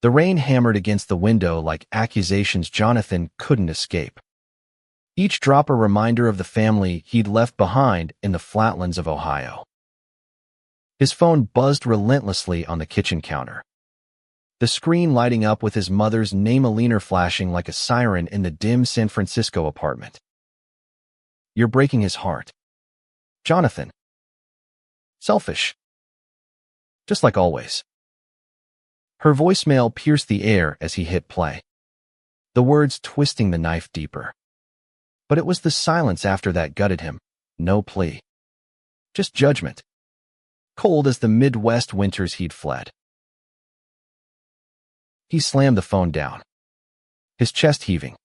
The rain hammered against the window like accusations Jonathan couldn't escape. Each drop a reminder of the family he'd left behind in the flatlands of Ohio. His phone buzzed relentlessly on the kitchen counter, the screen lighting up with his mother's name flashing like a siren in the dim San Francisco apartment. "You're breaking his heart, Jonathan. Selfish. Just like always." Her voicemail pierced the air as he hit play, the words twisting the knife deeper. But it was the silence after that gutted him. No plea. Just judgment. Cold as the Midwest winters he'd fled. He slammed the phone down, his chest heaving,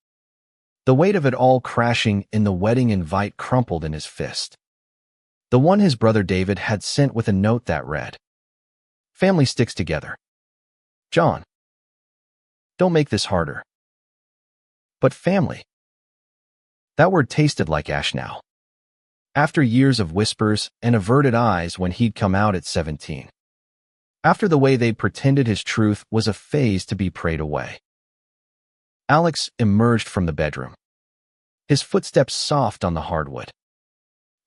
the weight of it all crashing in the wedding invite crumpled in his fist. The one his brother David had sent with a note that read, "Family sticks together. John. Don't make this harder." But family. That word tasted like ash now, after years of whispers and averted eyes when he'd come out at 17. After the way they pretended his truth was a phase to be prayed away. Alex emerged from the bedroom, his footsteps soft on the hardwood,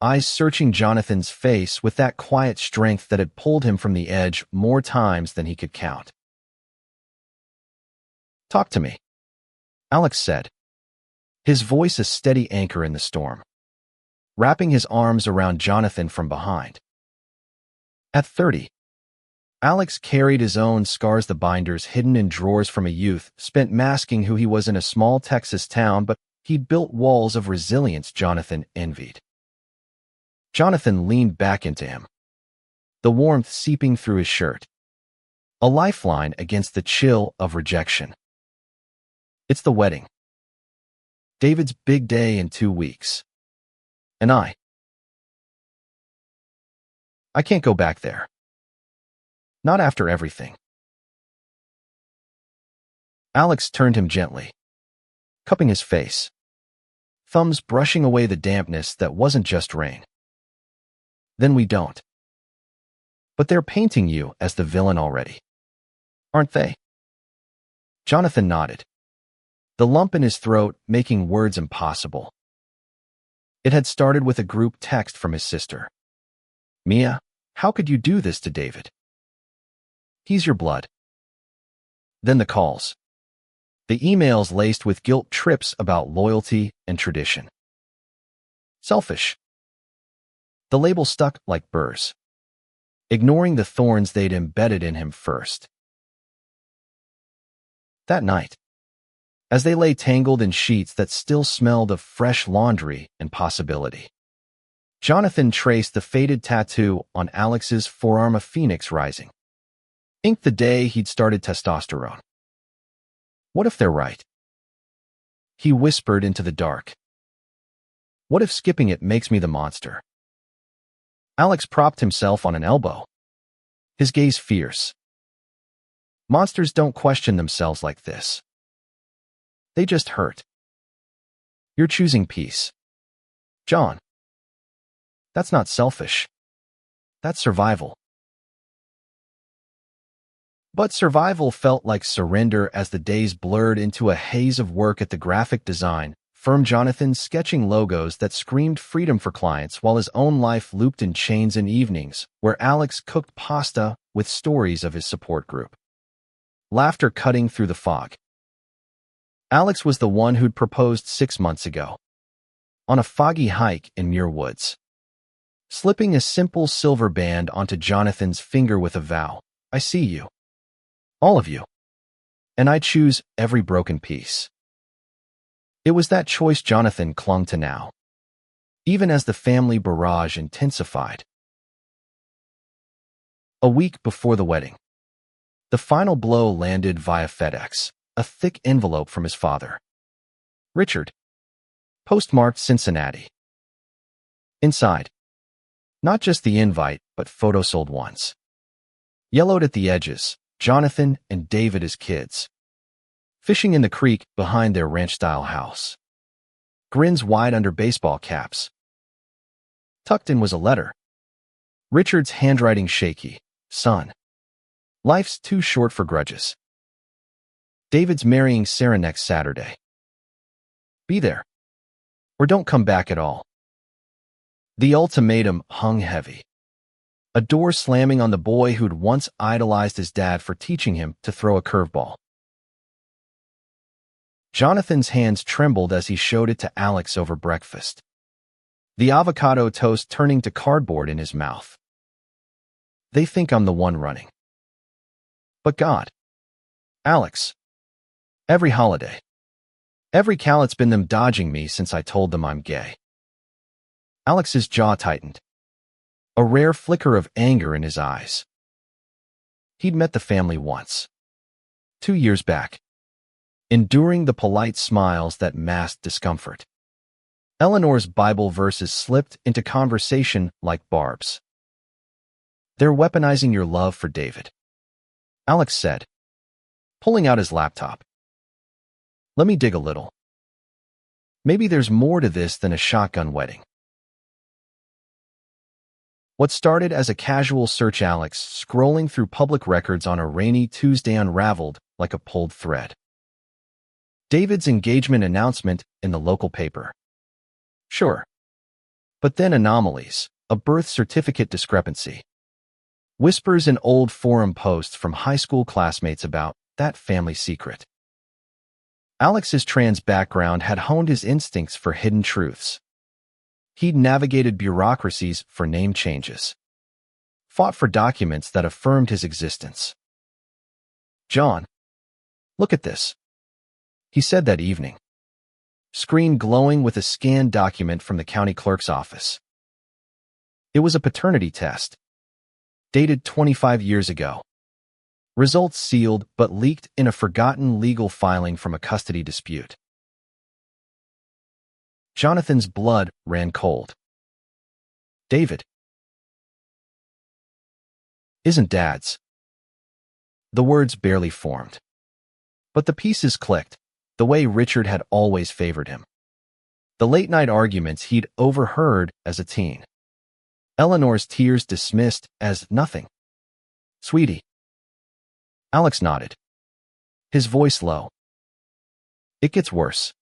eyes searching Jonathan's face with that quiet strength that had pulled him from the edge more times than he could count. "Talk to me," Alex said, his voice a steady anchor in the storm, wrapping his arms around Jonathan from behind. At 30, Alex carried his own scars, the binders hidden in drawers from a youth spent masking who he was in a small Texas town, but he'd built walls of resilience Jonathan envied. Jonathan leaned back into him, the warmth seeping through his shirt, a lifeline against the chill of rejection. "It's the wedding. David's big day in 2 weeks. And I can't go back there. Not after everything." Alex turned him gently, cupping his face, thumbs brushing away the dampness that wasn't just rain. "Then we don't. But they're painting you as the villain already, aren't they?" Jonathan nodded, the lump in his throat making words impossible. It had started with a group text from his sister. "Mia, how could you do this to David? He's your blood." Then the calls, the emails laced with guilt trips about loyalty and tradition. Selfish. The label stuck like burrs, ignoring the thorns they'd embedded in him first. That night, as they lay tangled in sheets that still smelled of fresh laundry and possibility, Jonathan traced the faded tattoo on Alex's forearm, a phoenix rising, inked the day he'd started testosterone. "What if they're right?" he whispered into the dark. "What if skipping it makes me the monster?" Alex propped himself on an elbow, his gaze fierce. "Monsters don't question themselves like this. They just hurt. You're choosing peace, John. That's not selfish. That's survival." But survival felt like surrender as the days blurred into a haze of work at the graphic design firm Jonathan, sketching logos that screamed freedom for clients while his own life looped in chains and evenings where Alex cooked pasta with stories of his support group. Laughter cutting through the fog. Alex was the one who'd proposed 6 months ago, on a foggy hike in Muir Woods, slipping a simple silver band onto Jonathan's finger with a vow, "I see you. All of you. And I choose every broken piece." It was that choice Jonathan clung to now, even as the family barrage intensified. A week before the wedding, the final blow landed via FedEx, a thick envelope from his father, Richard, postmarked Cincinnati. Inside, not just the invite, but photo-sold ones. Yellowed at the edges, Jonathan and David as kids, fishing in the creek behind their ranch-style house. Grins wide under baseball caps. Tucked in was a letter. Richard's handwriting shaky. "Son, life's too short for grudges. David's marrying Sarah next Saturday. Be there, or don't come back at all. The ultimatum hung heavy. A door slamming on the boy who'd once idolized his dad for teaching him to throw a curveball. Jonathan's hands trembled as he showed it to Alex over breakfast, the avocado toast turning to cardboard in his mouth. They think I'm the one running. But God. Alex. Every holiday. Every cal, it's been them dodging me since I told them I'm gay. Alex's jaw tightened, a rare flicker of anger in his eyes. He'd met the family once, 2 years back, enduring the polite smiles that masked discomfort. Eleanor's Bible verses slipped into conversation like barbs. They're weaponizing your love for David, Alex said, pulling out his laptop. Let me dig a little. Maybe there's more to this than a shotgun wedding. What started as a casual search, Alex scrolling through public records on a rainy Tuesday, unraveled like a pulled thread. David's engagement announcement in the local paper. Sure. But then anomalies, a birth certificate discrepancy. Whispers in old forum posts from high school classmates about that family secret. Alex's trans background had honed his instincts for hidden truths. He'd navigated bureaucracies for name changes, fought for documents that affirmed his existence. John, look at this, he said that evening, screen glowing with a scanned document from the county clerk's office. It was a paternity test, dated 25 years ago. Results sealed but leaked in a forgotten legal filing from a custody dispute. Jonathan's blood ran cold. David isn't Dad's. The words barely formed, but the pieces clicked, the way Richard had always favored him. The late-night arguments he'd overheard as a teen. Eleanor's tears dismissed as nothing. Sweetie. Alex nodded, his voice low. It gets worse.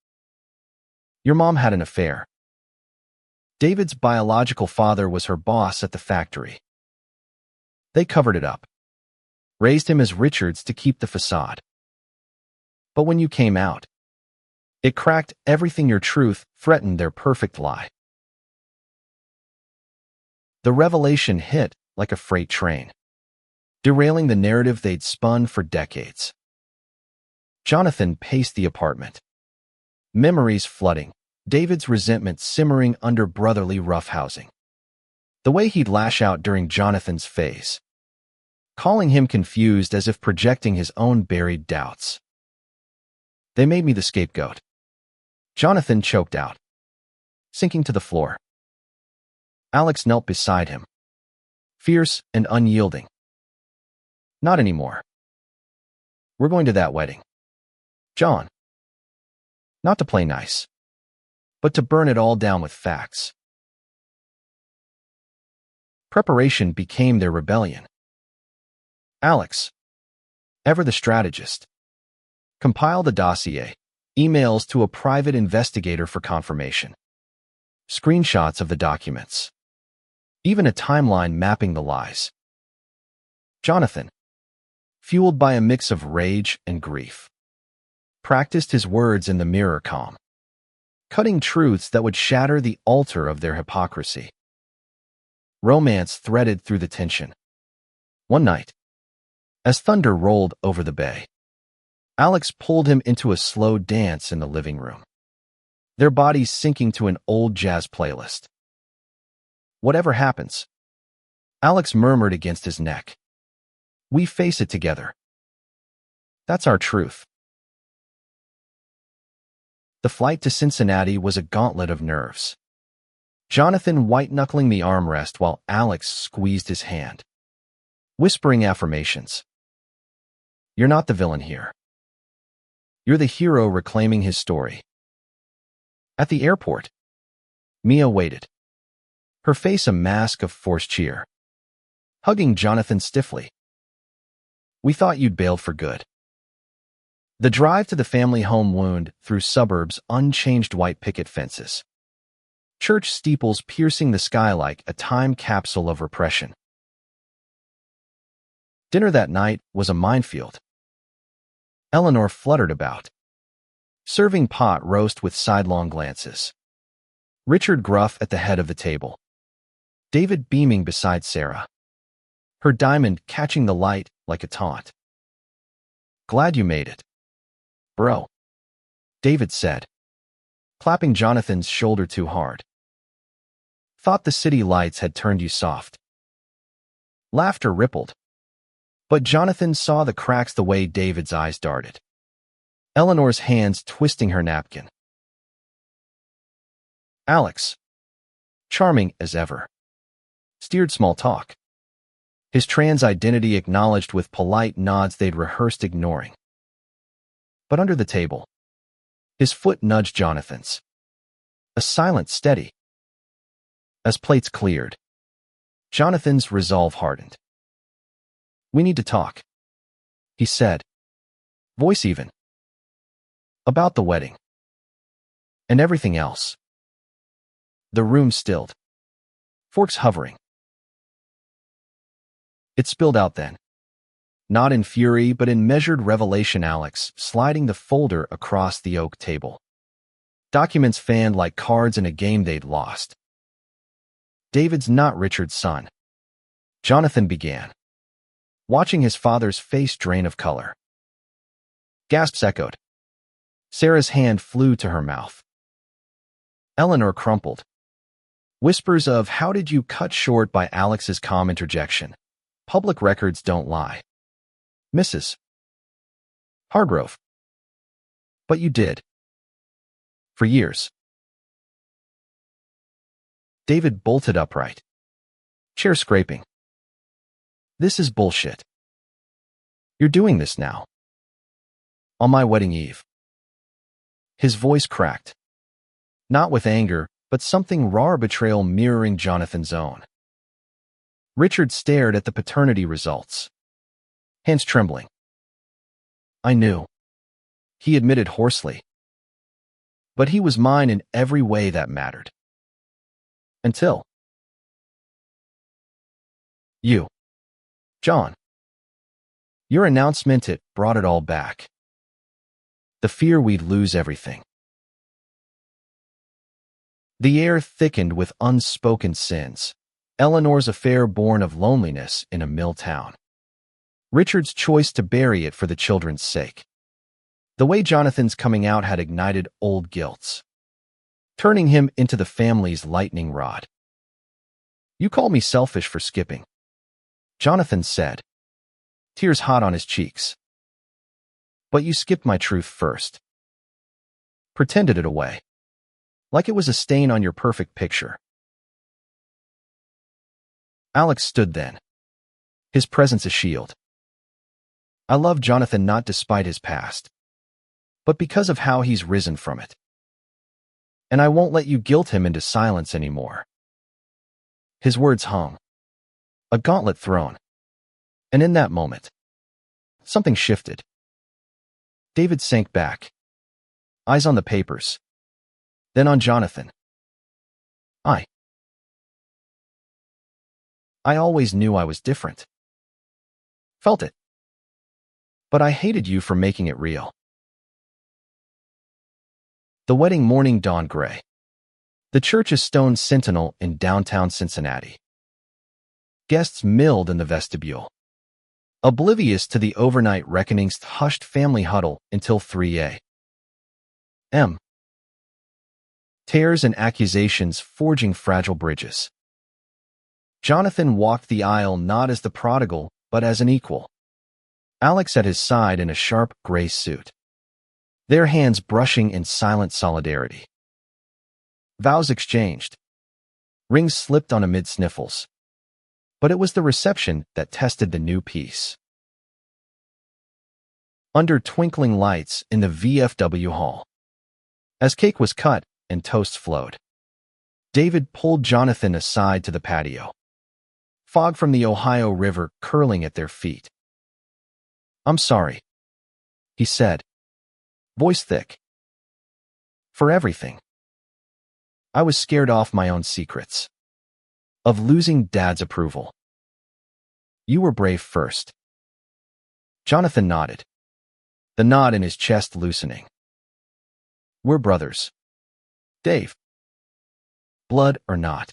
Your mom had an affair. David's biological father was her boss at the factory. They covered it up, raised him as Richard's to keep the facade. But when you came out, it cracked everything. Your truth threatened their perfect lie. The revelation hit like a freight train, derailing the narrative they'd spun for decades. Jonathan paced the apartment, memories flooding, David's resentment simmering under brotherly roughhousing. The way he'd lash out during Jonathan's phase, calling him confused as if projecting his own buried doubts. They made me the scapegoat. Jonathan choked out, sinking to the floor. Alex knelt beside him, fierce and unyielding. Not anymore. We're going to that wedding, John. Not to play nice, but to burn it all down with facts. Preparation became their rebellion. Alex, ever the strategist, compiled a dossier, emails to a private investigator for confirmation, screenshots of the documents, even a timeline mapping the lies. Jonathan, fueled by a mix of rage and grief, practiced his words in the mirror, calm, cutting truths that would shatter the altar of their hypocrisy. Romance threaded through the tension. One night, as thunder rolled over the bay, Alex pulled him into a slow dance in the living room, their bodies syncing to an old jazz playlist. Whatever happens, Alex murmured against his neck, we face it together. That's our truth. The flight to Cincinnati was a gauntlet of nerves. Jonathan white-knuckling the armrest while Alex squeezed his hand, whispering affirmations. You're not the villain here. You're the hero reclaiming his story. At the airport, Mia waited, her face a mask of forced cheer, hugging Jonathan stiffly. We thought you'd bailed for good. The drive to the family home wound through suburbs unchanged white picket fences. Church steeples piercing the sky like a time capsule of repression. Dinner that night was a minefield. Eleanor fluttered about, serving pot roast with sidelong glances. Richard gruff at the head of the table. David beaming beside Sarah, her diamond catching the light like a taunt. "Glad you made it, bro," David said, clapping Jonathan's shoulder too hard. "Thought the city lights had turned you soft." Laughter rippled, but Jonathan saw the cracks the way David's eyes darted. Eleanor's hands twisting her napkin. Alex, charming as ever, steered small talk, his trans identity acknowledged with polite nods they'd rehearsed ignoring. But under the table, his foot nudged Jonathan's. A silent steady. As plates cleared, Jonathan's resolve hardened. "We need to talk," he said, voice even. "About the wedding. And everything else." The room stilled, forks hovering. It spilled out then. Not in fury, but in measured revelation. Alex sliding the folder across the oak table. Documents fanned like cards in a game they'd lost. "David's not Richard's son," Jonathan began, watching his father's face drain of color. Gasps echoed. Sarah's hand flew to her mouth. Eleanor crumpled. Whispers of "how did you" cut short by Alex's calm interjection. "Public records don't lie, Mrs. Hargrove." "But you did. For years." David bolted upright, chair scraping. "This is bullshit. You're doing this now. On my wedding eve." His voice cracked, not with anger, but something raw, betrayal mirroring Jonathan's own. Richard stared at the paternity results, hands trembling. "I knew," he admitted hoarsely. "But he was mine in every way that mattered. Until you, John. Your announcement, it brought it all back. The fear we'd lose everything." The air thickened with unspoken sins. Eleanor's affair born of loneliness in a mill town. Richard's choice to bury it for the children's sake. The way Jonathan's coming out had ignited old guilts, turning him into the family's lightning rod. "You call me selfish for skipping," Jonathan said, tears hot on his cheeks. "But you skipped my truth first. Pretended it away, like it was a stain on your perfect picture." Alex stood then, his presence a shield. "I love Jonathan not despite his past, but because of how he's risen from it. And I won't let you guilt him into silence anymore." His words hung, a gauntlet thrown. And in that moment, something shifted. David sank back, eyes on the papers, then on Jonathan. I always knew I was different. Felt it. But I hated you for making it real." The wedding morning dawned gray. The church's stone sentinel in downtown Cincinnati. Guests milled in the vestibule, oblivious to the overnight reckoning's hushed family huddle until 3 a.m. Tears and accusations forging fragile bridges. Jonathan walked the aisle not as the prodigal, but as an equal. Alex at his side in a sharp gray suit, their hands brushing in silent solidarity. Vows exchanged. Rings slipped on amid sniffles. But it was the reception that tested the new peace. Under twinkling lights in the VFW hall, as cake was cut and toasts flowed, David pulled Jonathan aside to the patio. Fog from the Ohio River curling at their feet. "I'm sorry," he said, voice thick. For everything. I was scared off my own secrets. Of losing Dad's approval. You were brave first. Jonathan nodded. The knot in his chest loosening. We're brothers. Dave. Blood or not.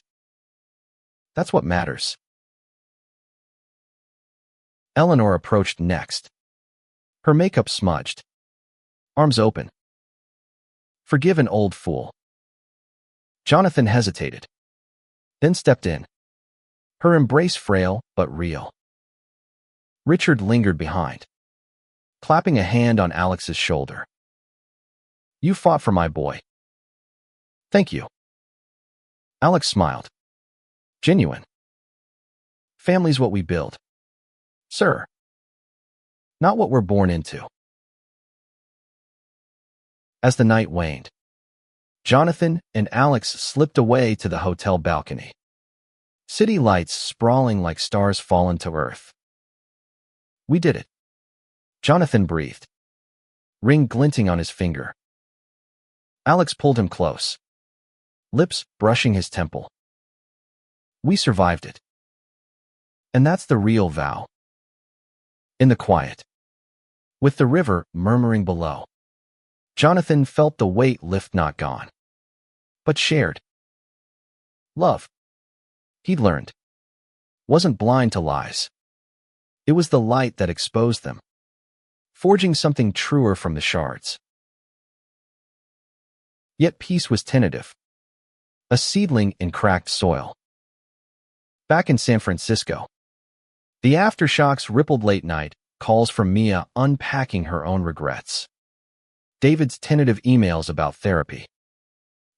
That's what matters. Eleanor approached next. Her makeup smudged. Arms open. Forgive an old fool. Jonathan hesitated. Then stepped in. Her embrace frail but real. Richard lingered behind, clapping a hand on Alex's shoulder. You fought for my boy. Thank you. Alex smiled. Genuine. Family's what we build. Sir. Not what we're born into. As the night waned, Jonathan and Alex slipped away to the hotel balcony. City lights sprawling like stars fallen to earth. We did it. Jonathan breathed. Ring glinting on his finger. Alex pulled him close. Lips brushing his temple. We survived it. And that's the real vow. In the quiet, with the river murmuring below, Jonathan felt the weight lift, not gone, but shared. Love, he'd learned, wasn't blind to lies. It was the light that exposed them, forging something truer from the shards. Yet peace was tentative, a seedling in cracked soil. Back in San Francisco, the aftershocks rippled late night, calls from Mia unpacking her own regrets. David's tentative emails about therapy.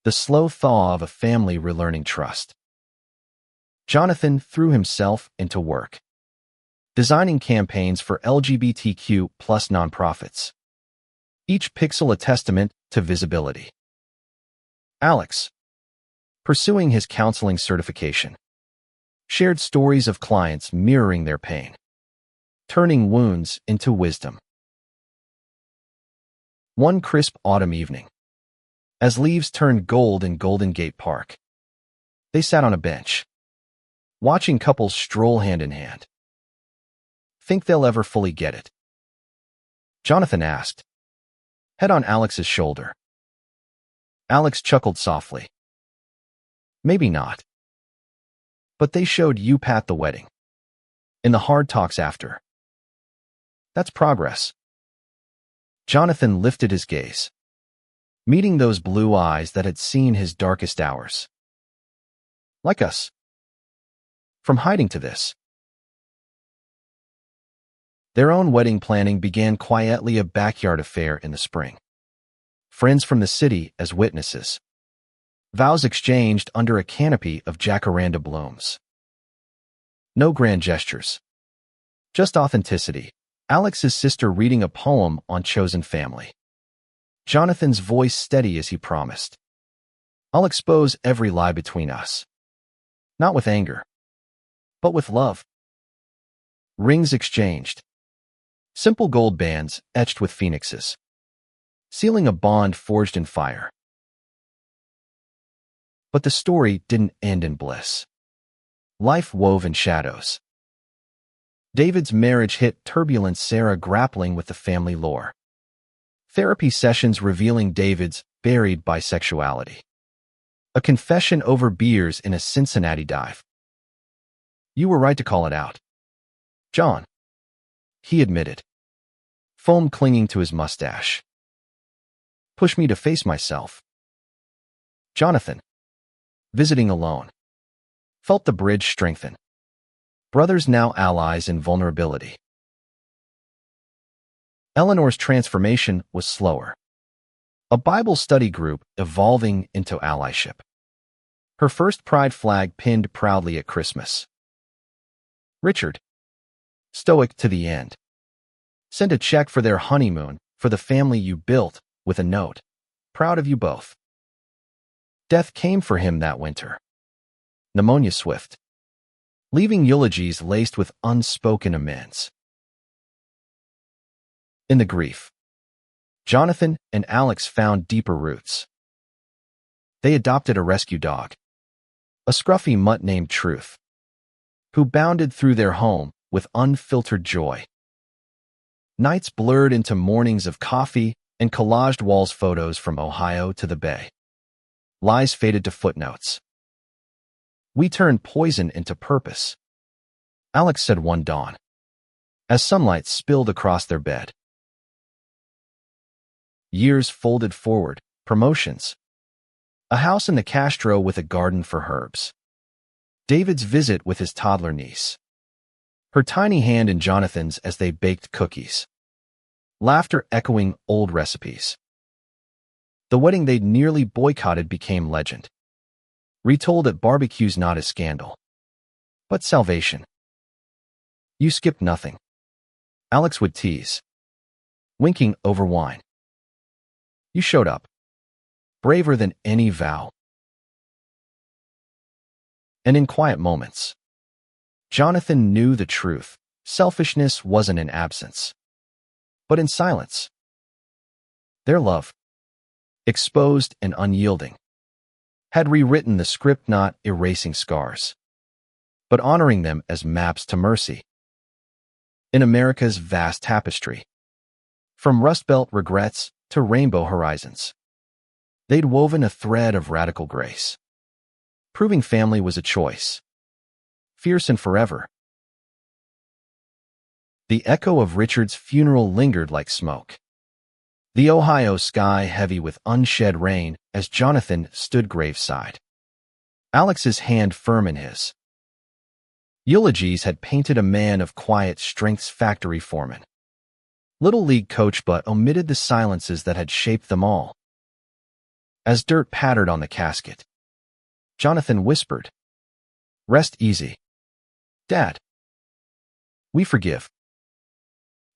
The slow thaw of a family relearning trust. Jonathan threw himself into work, designing campaigns for LGBTQ plus nonprofits. Each pixel a testament to visibility. Alex, pursuing his counseling certification, shared stories of clients mirroring their pain, turning wounds into wisdom. One crisp autumn evening, as leaves turned gold in Golden Gate Park, they sat on a bench, watching couples stroll hand in hand. Think they'll ever fully get it? Jonathan asked, head on Alex's shoulder. Alex chuckled softly. Maybe not. But they showed you at the wedding. In the hard talks after. That's progress. Jonathan lifted his gaze, meeting those blue eyes that had seen his darkest hours. Like us. From hiding to this. Their own wedding planning began quietly, a backyard affair in the spring. Friends from the city as witnesses. Vows exchanged under a canopy of jacaranda blooms. No grand gestures. Just authenticity. Alex's sister reading a poem on chosen family. Jonathan's voice steady as he promised. I'll expose every lie between us. Not with anger, but with love. Rings exchanged. Simple gold bands etched with phoenixes. Sealing a bond forged in fire. But the story didn't end in bliss. Life wove in shadows. David's marriage hit turbulence, Sarah grappling with the family lore. Therapy sessions revealing David's buried bisexuality. A confession over beers in a Cincinnati dive. You were right to call it out, John, he admitted, foam clinging to his mustache. Push me to face myself. Jonathan, visiting alone, felt the bridge strengthen. Brothers now allies in vulnerability. Eleanor's transformation was slower. A Bible study group evolving into allyship. Her first pride flag pinned proudly at Christmas. Richard, stoic to the end, sent a check for their honeymoon for the family you built with a note, proud of you both. Death came for him that winter. Pneumonia swift, leaving eulogies laced with unspoken amends. In the grief, Jonathan and Alex found deeper roots. They adopted a rescue dog, a scruffy mutt named Truth, who bounded through their home with unfiltered joy. Nights blurred into mornings of coffee and collaged walls photos from Ohio to the Bay. Lies faded to footnotes. We turned poison into purpose, Alex said one dawn, as sunlight spilled across their bed. Years folded forward, promotions. A house in the Castro with a garden for herbs. David's visit with his toddler niece. Her tiny hand in Jonathan's as they baked cookies. Laughter echoing old recipes. The wedding they'd nearly boycotted became legend. Retold at barbecues, not as scandal, but salvation. You skipped nothing, Alex would tease, winking over wine. You showed up, braver than any vow. And in quiet moments, Jonathan knew the truth. Selfishness wasn't in absence, but in silence. Their love, exposed and unyielding, had rewritten the script, not erasing scars, but honoring them as maps to mercy. In America's vast tapestry, from Rust Belt regrets to rainbow horizons, they'd woven a thread of radical grace, proving family was a choice, fierce and forever. The echo of Richard's funeral lingered like smoke. The Ohio sky heavy with unshed rain as Jonathan stood graveside, Alex's hand firm in his. Eulogies had painted a man of quiet strength's factory foreman, little league coach, but omitted the silences that had shaped them all. As dirt pattered on the casket, Jonathan whispered, "Rest easy, Dad. We forgive."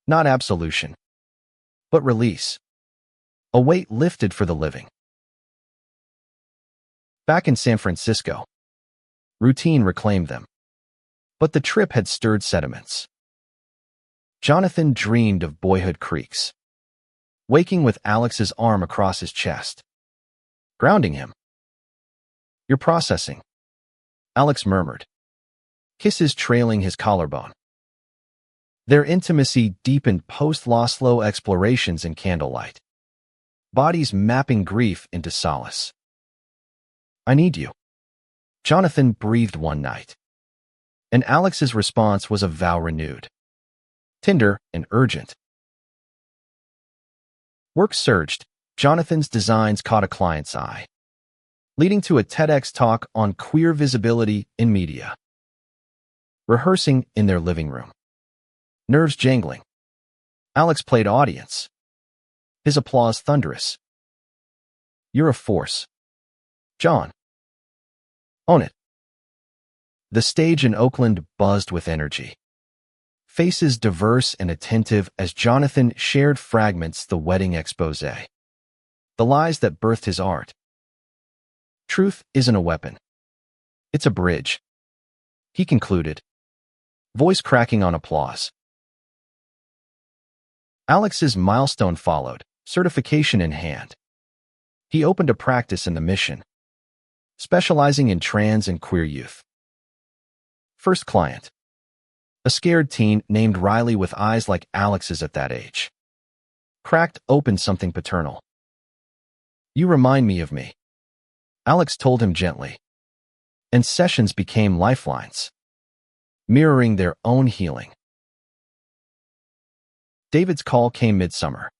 Not absolution, but release. A weight lifted for the living. Back in San Francisco, routine reclaimed them, but the trip had stirred sediments. Jonathan dreamed of boyhood creaks, waking with Alex's arm across his chest, grounding him. "You're processing," Alex murmured, kisses trailing his collarbone. Their intimacy deepened post-Laszlo explorations in candlelight, bodies mapping grief into solace. "I need you," Jonathan breathed one night, and Alex's response was a vow renewed, tender and urgent. Work surged. Jonathan's designs caught a client's eye, leading to a TEDx talk on queer visibility in media. Rehearsing in their living room, nerves jangling, Alex played audience, his applause thunderous. "You're a force, John. Own it." The stage in Oakland buzzed with energy, faces diverse and attentive as Jonathan shared fragments the wedding exposé, the lies that birthed his art. "Truth isn't a weapon. It's a bridge," he concluded, voice cracking on applause. Alex's milestone followed, certification in hand. He opened a practice in the Mission, specializing in trans and queer youth. First client, a scared teen named Riley with eyes like Alex's at that age, cracked open something paternal. "You remind me of me," Alex told him gently, and sessions became lifelines, mirroring their own healing. David's call came midsummer,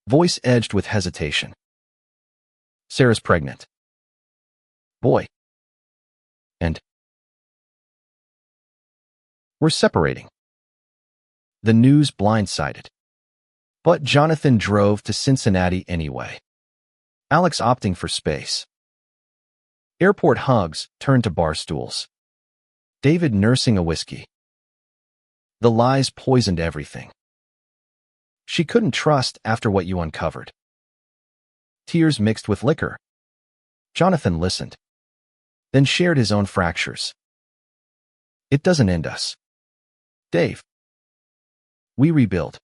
voice edged with hesitation. "Sarah's pregnant. Boy. And we're separating." The news blindsided, but Jonathan drove to Cincinnati anyway, Alex opting for space. Airport hugs turned to bar stools, David nursing a whiskey. The lies poisoned everything. She couldn't trust after what you uncovered. Tears mixed with liquor. Jonathan listened, then shared his own fractures. "It doesn't end us, Dave. We rebuild."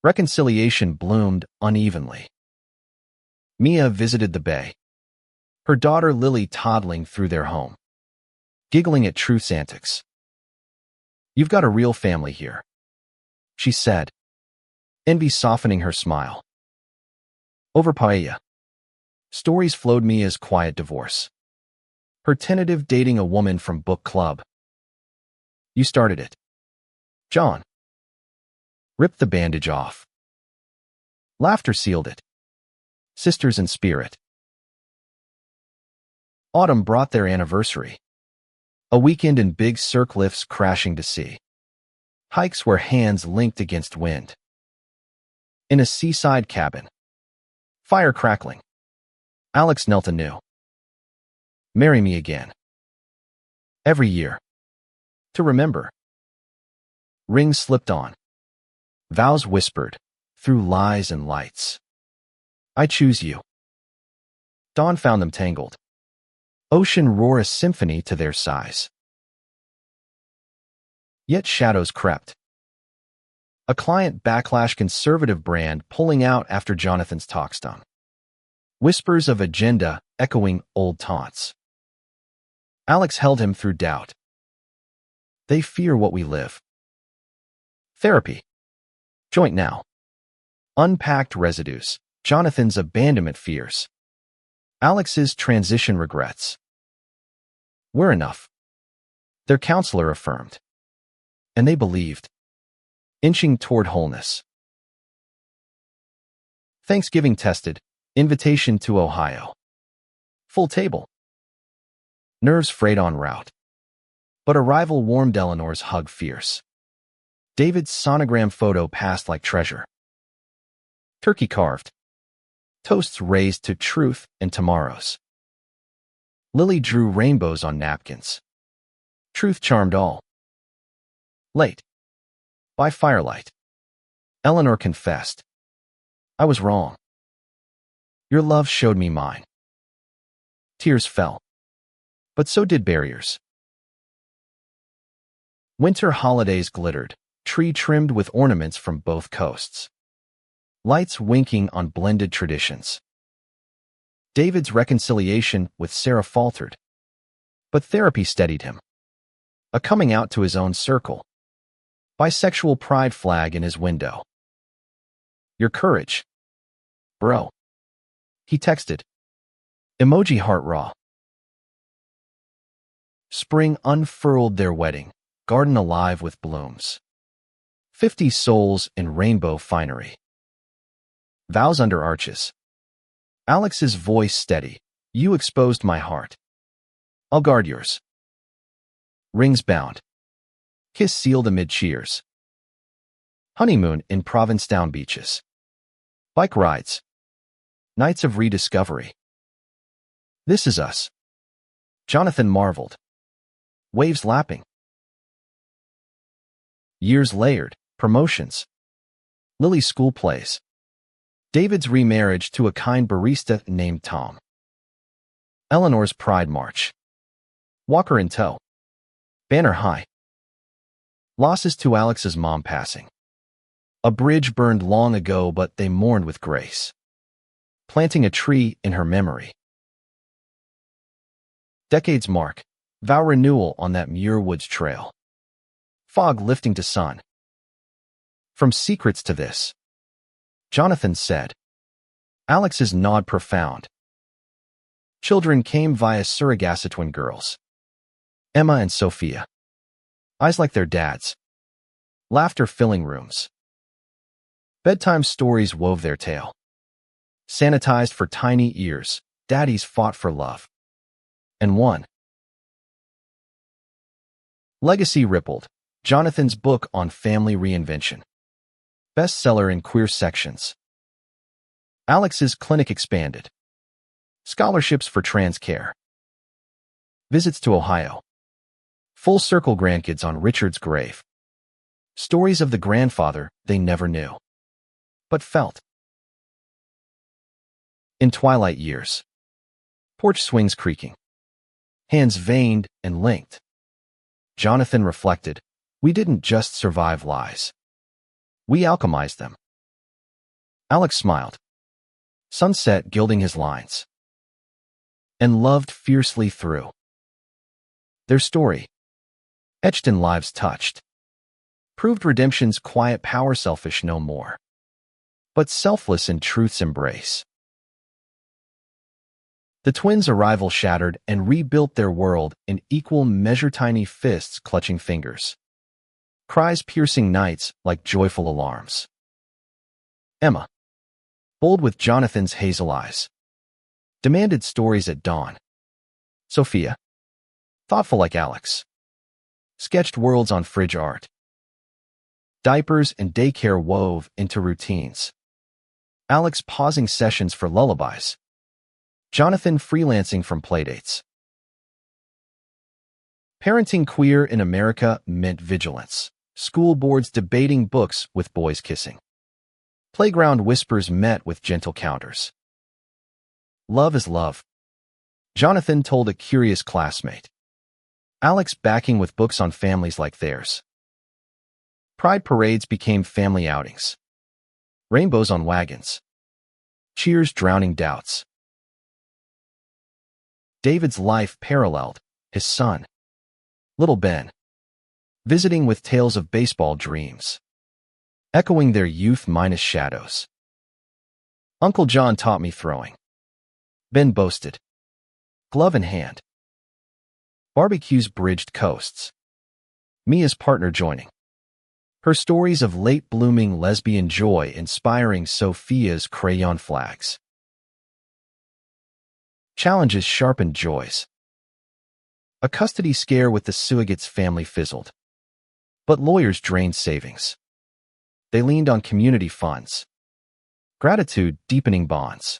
Reconciliation bloomed unevenly. Mia visited the bay, her daughter Lily toddling through their home, giggling at Truth's antics. "You've got a real family here," she said, envy softening her smile. Over paella, stories flowed Mia's quiet divorce, her tentative dating a woman from book club. "You started it." John ripped the bandage off. Laughter sealed it. Sisters in spirit. Autumn brought their anniversary. A weekend in big cirque lifts crashing to sea. Hikes where hands linked against wind. In a seaside cabin. Fire crackling. Alex knelt anew. "Marry me again." Every year. To remember. Rings slipped on. Vows whispered, through lies and lights. "I choose you." Dawn found them tangled. Ocean roar a symphony to their sighs. Yet shadows crept. A client backlash conservative brand pulling out after Jonathan's talkstone. Whispers of agenda echoing old taunts. Alex held him through doubt. "They fear what we live." Therapy. Joint now. Unpacked residues. Jonathan's abandonment fears. Alex's transition regrets. "We're enough," their counselor affirmed. And they believed. Inching toward wholeness. Thanksgiving tested. Invitation to Ohio. Full table. Nerves frayed en route. But arrival warmed Eleanor's hug fierce. David's sonogram photo passed like treasure. Turkey carved. Toasts raised to truth and tomorrows. Lily drew rainbows on napkins. Truth charmed all. Late. By firelight. Eleanor confessed. "I was wrong. Your love showed me mine." Tears fell. But so did barriers. Winter holidays glittered, tree trimmed with ornaments from both coasts. Lights winking on blended traditions. David's reconciliation with Sarah faltered. But therapy steadied him. A coming out to his own circle. Bisexual pride flag in his window. "Your courage, bro," he texted. Emoji heart raw. Spring unfurled their wedding, garden alive with blooms. 50 souls in rainbow finery. Vows under arches. Alex's voice steady. "You exposed my heart. I'll guard yours." Rings bound. Kiss sealed amid cheers. Honeymoon in Provincetown beaches. Bike rides. Nights of rediscovery. "This is us." Jonathan marveled. Waves lapping. Years layered. Promotions. Lily's school plays. David's remarriage to a kind barista named Tom. Eleanor's pride march. Walker in tow. Banner high. Losses to Alex's mom passing. A bridge burned long ago, but they mourned with grace. Planting a tree in her memory. Decades mark. Vow renewal on that Muir Woods trail. Fog lifting to sun. From secrets to this. Jonathan said. Alex's nod profound. Children came via surrogacy twin girls. Emma and Sophia. Eyes like their dads. Laughter filling rooms. Bedtime stories wove their tale. Sanitized for tiny ears, daddies fought for love. And won. Legacy rippled. Jonathan's book on family reinvention. Bestseller in queer sections. Alex's clinic expanded. Scholarships for trans care. Visits to Ohio. Full circle grandkids on Richard's grave. Stories of the grandfather they never knew, but felt. In twilight years. Porch swings creaking. Hands veined and linked. Jonathan reflected, we didn't just survive lies. We alchemized them. Alex smiled, sunset gilding his lines, and loved fiercely through. Their story, etched in lives touched, proved redemption's quiet power, selfish no more, but selfless in truth's embrace. The twins' arrival shattered and rebuilt their world in equal measure, tiny fists clutching fingers, cries piercing nights like joyful alarms. Emma, bold with Jonathan's hazel eyes, demanded stories at dawn. Sophia, thoughtful like Alex, sketched worlds on fridge art. Diapers and daycare wove into routines. Alex pausing sessions for lullabies. Jonathan freelancing from playdates. Parenting queer in America meant vigilance. School boards debating books with boys kissing. Playground whispers met with gentle counters. Love is love, Jonathan told a curious classmate. Alex backing with books on families like theirs. Pride parades became family outings. Rainbows on wagons. Cheers drowning doubts. David's life paralleled his son, little Ben, visiting with tales of baseball dreams, echoing their youth minus shadows. Uncle John taught me throwing, Ben boasted, glove in hand. Barbecues bridged coasts, Mia's partner joining. Her stories of late-blooming lesbian joy inspiring Sophia's crayon flags. Challenges sharpened joys. A custody scare with the surrogate's family fizzled, but lawyers drained savings. They leaned on community funds. Gratitude deepening bonds.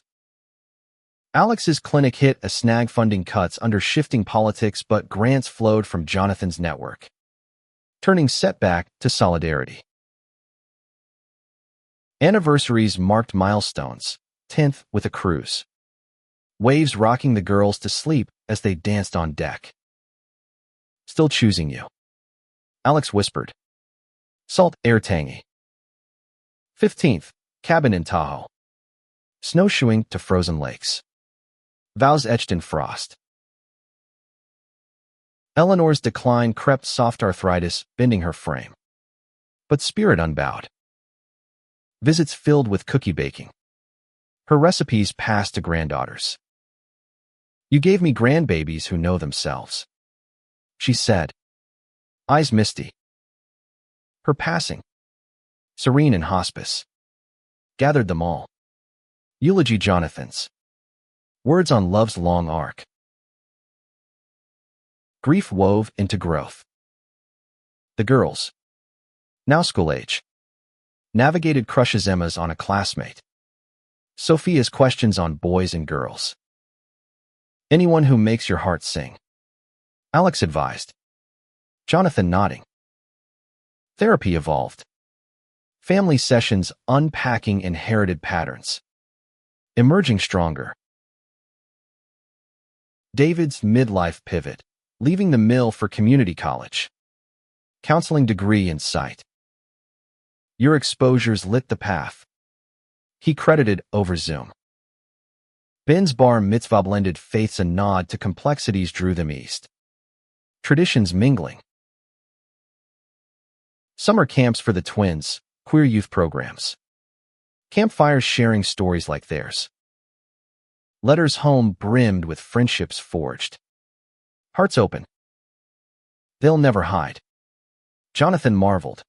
Alex's clinic hit a snag, funding cuts under shifting politics, but grants flowed from Jonathan's network, turning setback to solidarity. Anniversaries marked milestones, 10th with a cruise. Waves rocking the girls to sleep as they danced on deck. Still choosing you, Alex whispered. Salt air tangy. 15th, cabin in Tahoe. Snowshoeing to frozen lakes. Vows etched in frost. Eleanor's decline crept, soft arthritis bending her frame, but spirit unbowed. Visits filled with cookie baking. Her recipes passed to granddaughters. You gave me grandbabies who know themselves, she said, eyes misty. Her passing, serene in hospice, gathered them all. Eulogy Jonathan's. Words on love's long arc. Grief wove into growth. The girls, now school age, navigated crushes. Emma's on a classmate. Sophia's questions on boys and girls. Anyone who makes your heart sing, Alex advised. Jonathan nodding. Therapy evolved. Family sessions unpacking inherited patterns, emerging stronger. David's midlife pivot, leaving the mill for community college. Counseling degree in sight. Your exposures lit the path, he credited over Zoom. Ben's bar mitzvah blended faiths, a nod to complexities drew them east. Traditions mingling. Summer camps for the twins, queer youth programs. Campfires sharing stories like theirs. Letters home brimmed with friendships forged. Hearts open. They'll never hide. Jonathan marveled.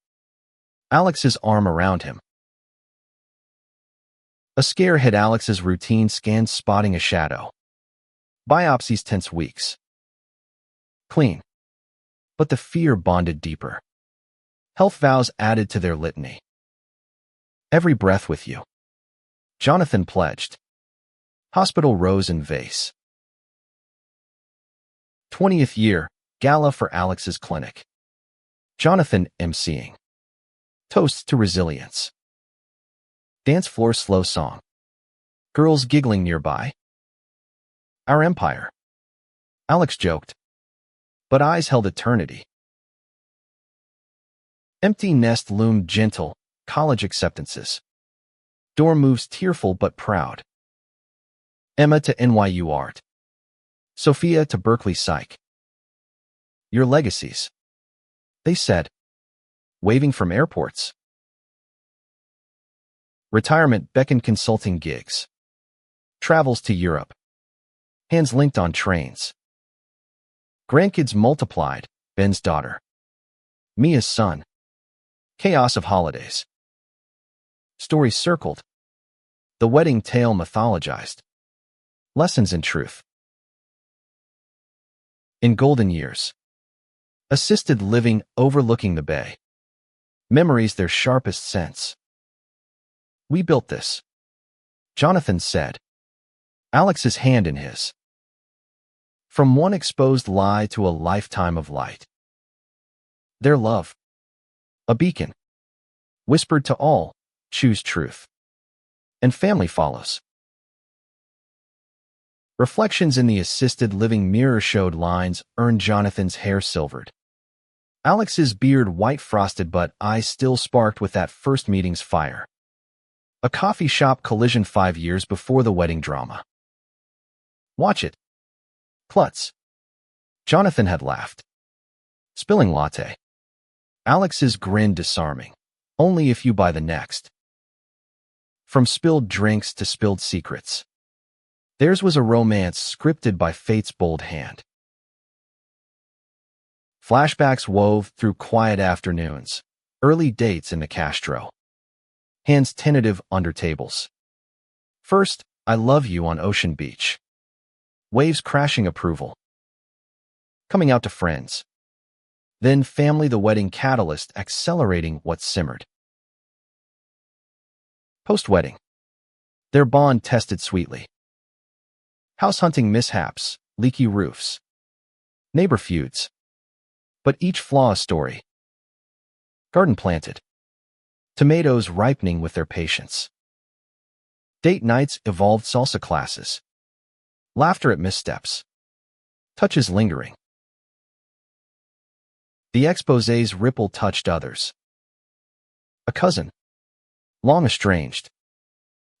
Alex's arm around him. A scare hit Alex's routine scan, spotting a shadow. Biopsies tense weeks. Clean. But the fear bonded deeper. Health vows added to their litany. Every breath with you, Jonathan pledged. Hospital rose in vase. 20th year, gala for Alex's clinic. Jonathan emceeing. Toasts to resilience. Dance floor slow song. Girls giggling nearby. Our empire. Alex joked, but eyes held eternity. Empty nest loomed gentle, college acceptances. Door moves tearful but proud. Emma to NYU Art. Sophia to Berkeley Psych. Your legacies, they said, waving from airports. Retirement beckoned consulting gigs. Travels to Europe. Hands linked on trains. Grandkids multiplied, Ben's daughter. Mia's son. Chaos of holidays. Stories circled. The wedding tale mythologized. Lessons in truth. In golden years. Assisted living overlooking the bay. Memories their sharpest sense. We built this, Jonathan said. Alex's hand in his. From one exposed lie to a lifetime of light. Their love. A beacon. Whispered to all, choose truth. And family follows. Reflections in the assisted living mirror showed lines earned Jonathan's hair silvered. Alex's beard white frosted but eyes still sparked with that first meeting's fire. A coffee shop collision 5 years before the wedding drama. Watch it. Klutz. Jonathan had laughed. Spilling latte. Alex's grin disarming. Only if you buy the next. From spilled drinks to spilled secrets. Theirs was a romance scripted by fate's bold hand. Flashbacks wove through quiet afternoons, early dates in the Castro. Hands tentative under tables. First, I love you on Ocean Beach. Waves crashing approval. Coming out to friends. Then family, the wedding catalyst accelerating what simmered. Post-wedding. Their bond tested sweetly. House hunting mishaps, leaky roofs. Neighbor feuds. But each flaw a story. Garden planted. Tomatoes ripening with their patience. Date nights evolved salsa classes. Laughter at missteps. Touches lingering. The exposé's ripple touched others. A cousin. Long estranged.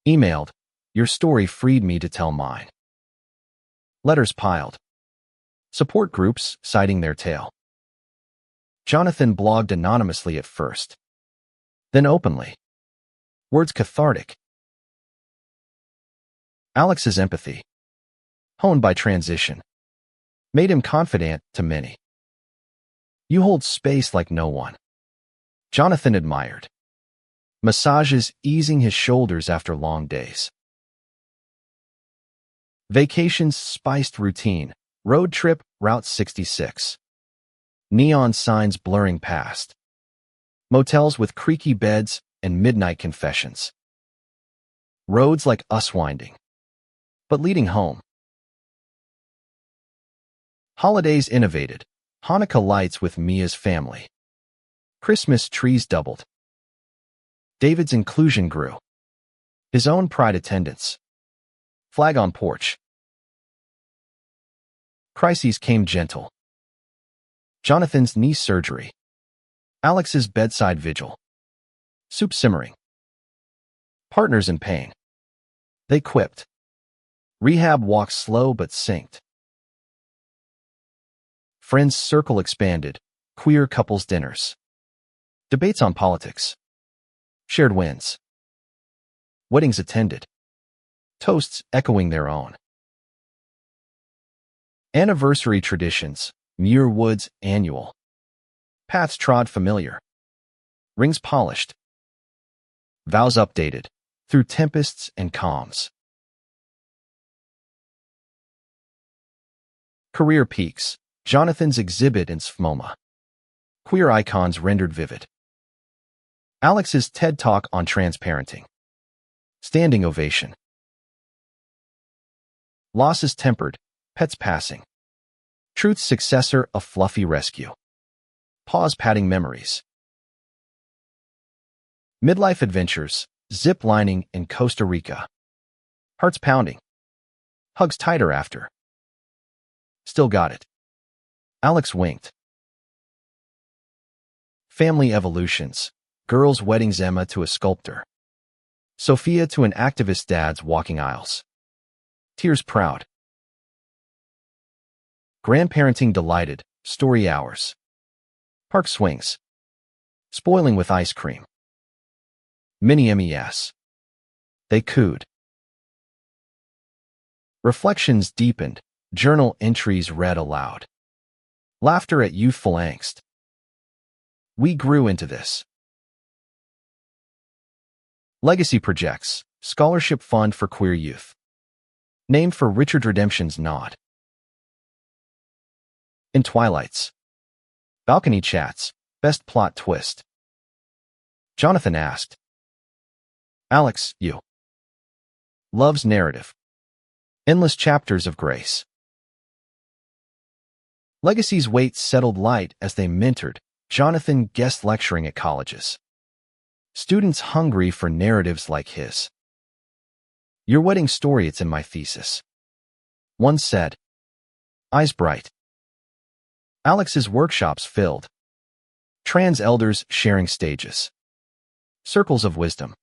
Emailed, your story freed me to tell mine. Letters piled. Support groups citing their tale. Jonathan blogged anonymously at first. Then openly. Words cathartic. Alex's empathy, honed by transition, made him confidant to many. You hold space like no one. Jonathan admired. Massages easing his shoulders after long days. Vacations spiced routine. Road trip, Route 66. Neon signs blurring past. Motels with creaky beds and midnight confessions. Roads like us winding, but leading home. Holidays innovated. Hanukkah lights with Mia's family. Christmas trees doubled. David's inclusion grew. His own pride attendance. Flag on porch. Crises came gentle. Jonathan's knee surgery. Alex's bedside vigil. Soup simmering. Partners in pain. They quipped. Rehab walked slow but synced. Friends' circle expanded. Queer couples dinners. Debates on politics. Shared wins. Weddings attended. Toasts echoing their own. Anniversary traditions. Muir Woods annual. Paths trod familiar. Rings polished. Vows updated. Through tempests and calms. Career peaks. Jonathan's exhibit in SFMOMA. Queer icons rendered vivid. Alex's TED Talk on transparenting. Standing ovation. Losses tempered. Pets passing. Truth's successor, a fluffy rescue. Paws patting memories. Midlife adventures. Zip lining in Costa Rica. Hearts pounding. Hugs tighter after. Still got it. Alex winked. Family evolutions. Girls' weddings, Emma to a sculptor. Sophia to an activist dad's walking aisles. Tears proud. Grandparenting delighted, story hours. Park swings. Spoiling with ice cream. Mini MES. They cooed. Reflections deepened, journal entries read aloud. Laughter at youthful angst. We grew into this. Legacy projects, scholarship fund for queer youth. Named for Richard Redemption's nod. In Twilights. Balcony chats, best plot twist. Jonathan asked. Alex, you. Love's narrative. Endless chapters of grace. Legacy's weight settled light as they mentored, Jonathan guest lecturing at colleges. Students hungry for narratives like his. Your wedding story, it's in my thesis. One said. Eyes bright. Alex's workshops filled. Trans elders sharing stages. Circles of wisdom.